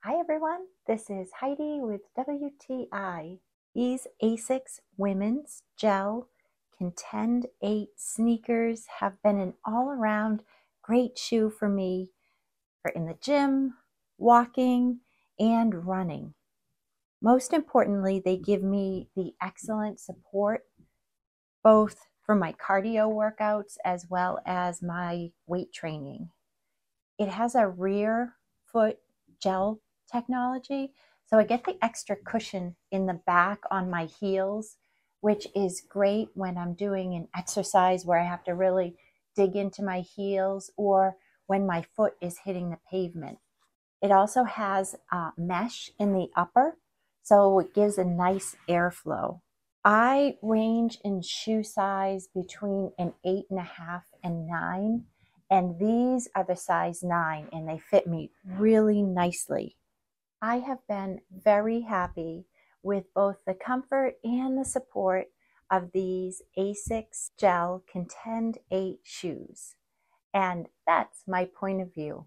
Hi everyone, this is Heidi with WTI. These ASICS Women's Gel Contend 8 sneakers have been an all-around great shoe for me for in the gym, walking, and running. Most importantly, they give me the excellent support both for my cardio workouts as well as my weight training. It has a Rearfoot GEL technology, so I get the extra cushion in the back on my heels, which is great when I'm doing an exercise where I have to really dig into my heels or when my foot is hitting the pavement. It also has mesh in the upper, so it gives a nice airflow. I range in shoe size between an 8.5 and 9, and these are the size 9, and they fit me really nicely. I have been very happy with both the comfort and the support of these ASICS Gel Contend 8 shoes, and that's my point of view.